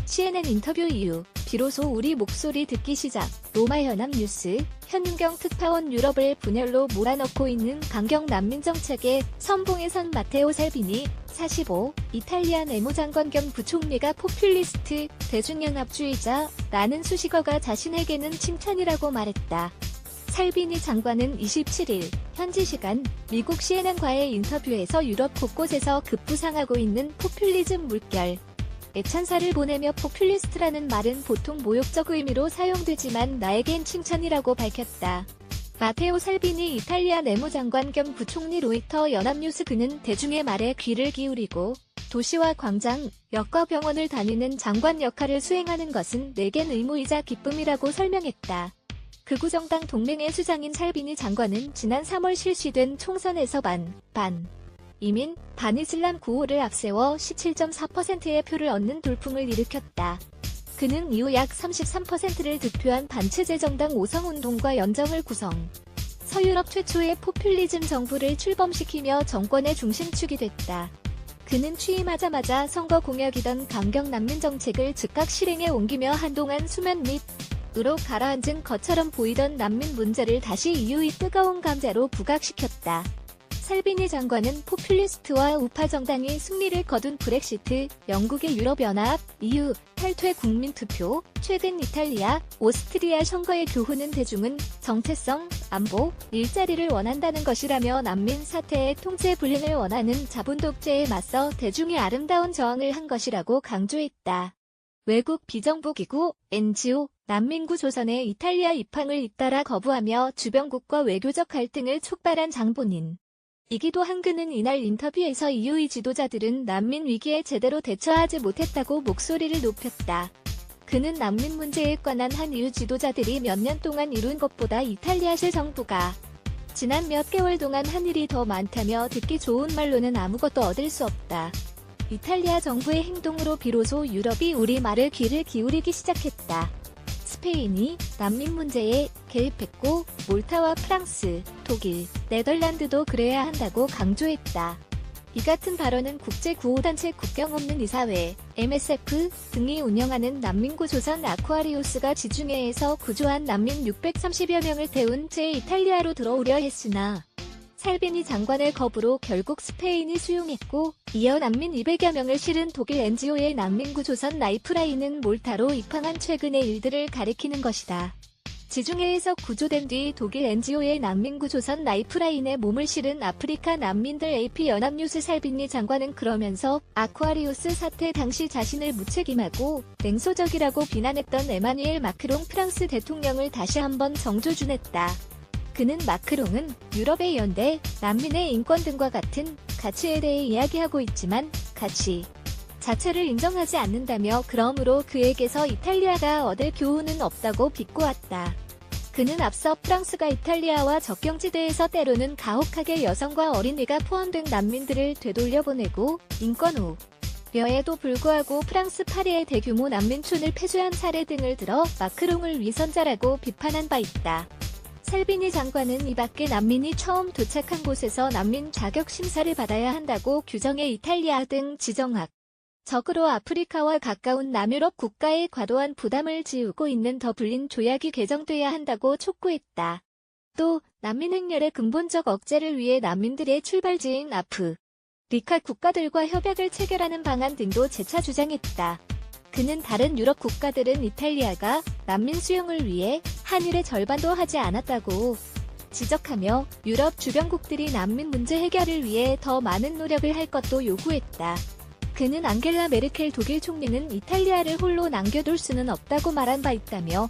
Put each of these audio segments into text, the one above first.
CNN 인터뷰 이후 비로소 우리 목소리 듣기 시작. 로마 연합뉴스. 현인경 특파원 유럽을 분열로 몰아넣고 있는 강경 난민 정책에 선봉에 선 마테오 살비니 45, 이탈리아 내무장관 겸 부총리가 포퓰리스트, 대중연합주의자라는 수식어가 자신에게는 칭찬이라고 말했다. 살비니 장관은 27일 현지 시간 미국 CNN과의 인터뷰에서 유럽 곳곳에서 급부상하고 있는 포퓰리즘 물결 애찬사를 보내며 포퓰리스트라는 말은 보통 모욕적 의미로 사용되지만 나에겐 칭찬이라고 밝혔다. 마테오 살비니 이탈리아 내무장관 겸 부총리 로이터 연합뉴스. 그는 대중의 말에 귀를 기울이고 도시와 광장, 역과 병원을 다니는 장관 역할을 수행하는 것은 내겐 의무이자 기쁨이라고 설명했다. 극우정당 동맹의 수장인 살비니 장관은 지난 3월 실시된 총선에서 이민, 반이슬람 구호를 앞세워 17.4%의 표를 얻는 돌풍을 일으켰다. 그는 이후 약 33%를 득표한 반체제 정당 오성운동과 연정을 구성. 서유럽 최초의 포퓰리즘 정부를 출범시키며 정권의 중심축이 됐다. 그는 취임하자마자 선거 공약이던 강경 난민 정책을 즉각 실행에 옮기며 한동안 수면 밑으로 가라앉은 것처럼 보이던 난민 문제를 다시 EU의 뜨거운 감자로 부각시켰다. 살비니 장관은 포퓰리스트와 우파 정당이 승리를 거둔 브렉시트, 영국의 유럽연합, EU, 탈퇴 국민투표, 최근 이탈리아, 오스트리아 선거의 교훈은 대중은 정체성, 안보, 일자리를 원한다는 것이라며 난민 사태의 통제 불행을 원하는 자본 독재에 맞서 대중이 아름다운 저항을 한 것이라고 강조했다. 외국 비정부 기구, NGO, 난민구 조선의 이탈리아 입항을 잇따라 거부하며 주변국과 외교적 갈등을 촉발한 장본인. 이기도 한. 그는 이날 인터뷰에서 EU의 지도자들은 난민 위기에 제대로 대처하지 못했다고 목소리를 높였다. 그는 난민 문제에 관한 한 EU 지도자들이 몇 년 동안 이룬 것보다 이탈리아실 정부가 지난 몇 개월 동안 한 일이 더 많다며 듣기 좋은 말로는 아무것도 얻을 수 없다. 이탈리아 정부의 행동으로 비로소 유럽이 우리 말에 귀를 기울이기 시작했다. 스페인이 난민 문제에 개입했고 몰타와 프랑스, 독일, 네덜란드도 그래야 한다고 강조했다. 이 같은 발언은 국제구호단체 국경없는 이사회, MSF 등이 운영하는 난민구 조선 아쿠아리우스가 지중해에서 구조한 난민 630여 명을 태운 채 이탈리아로 들어오려 했으나 살비니 장관의 거부로 결국 스페인이 수용했고 이어 난민 200여 명을 실은 독일 NGO의 난민구 조선 라이프라인은 몰타로 입항한 최근의 일들을 가리키는 것이다. 지중해에서 구조된 뒤 독일 NGO의 난민구 조선 라이프라인에 몸을 실은 아프리카 난민들. AP 연합뉴스. 살비니 장관은 그러면서 아쿠아리우스 사태 당시 자신을 무책임하고 냉소적이라고 비난했던 에마뉘엘 마크롱 프랑스 대통령을 다시 한번 정조준했다. 그는 마크롱은 유럽의 연대, 난민의 인권 등과 같은 가치에 대해 이야기하고 있지만 가치 자체를 인정하지 않는다며 그러므로 그에게서 이탈리아가 얻을 교훈은 없다고 비꼬았다. 그는 앞서 프랑스가 이탈리아와 적경지대에서 때로는 가혹하게 여성과 어린이가 포함된 난민들을 되돌려보내고 인권 우려에도 불구하고 프랑스 파리의 대규모 난민촌을 폐쇄한 사례 등을 들어 마크롱을 위선자라고 비판한 바 있다. 살비니 장관은 이 밖에 난민이 처음 도착한 곳에서 난민 자격 심사를 받아야 한다고 규정해 이탈리아 등 지정학적으로 아프리카와 가까운 남유럽 국가에 과도한 부담을 지우고 있는 더블린 조약이 개정돼야 한다고 촉구했다. 또 난민 행렬의 근본적 억제를 위해 난민들의 출발지인 아프리카 국가들과 협약을 체결하는 방안 등도 재차 주장했다. 그는 다른 유럽 국가들은 이탈리아가 난민 수용을 위해 한일의 절반도 하지 않았다고 지적하며 유럽 주변국들이 난민 문제 해결을 위해 더 많은 노력을 할 것도 요구했다. 그는 앙겔라 메르켈 독일 총리는 이탈리아를 홀로 남겨둘 수는 없다고 말한 바 있다며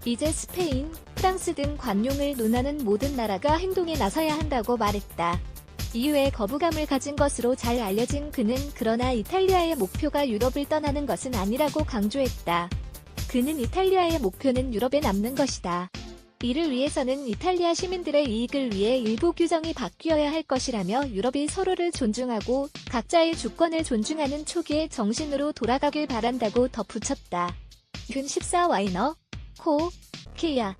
이제 스페인, 프랑스 등 관용을 논하는 모든 나라가 행동에 나서야 한다고 말했다. 이후에 거부감을 가진 것으로 잘 알려진 그는 그러나 이탈리아의 목표가 유럽을 떠나는 것은 아니라고 강조했다. 그는 이탈리아의 목표는 유럽에 남는 것이다. 이를 위해서는 이탈리아 시민들의 이익을 위해 일부 규정이 바뀌어야 할 것이라며 유럽이 서로를 존중하고 각자의 주권을 존중하는 초기의 정신으로 돌아가길 바란다고 덧붙였다. 근 14 와이너, 코, 케야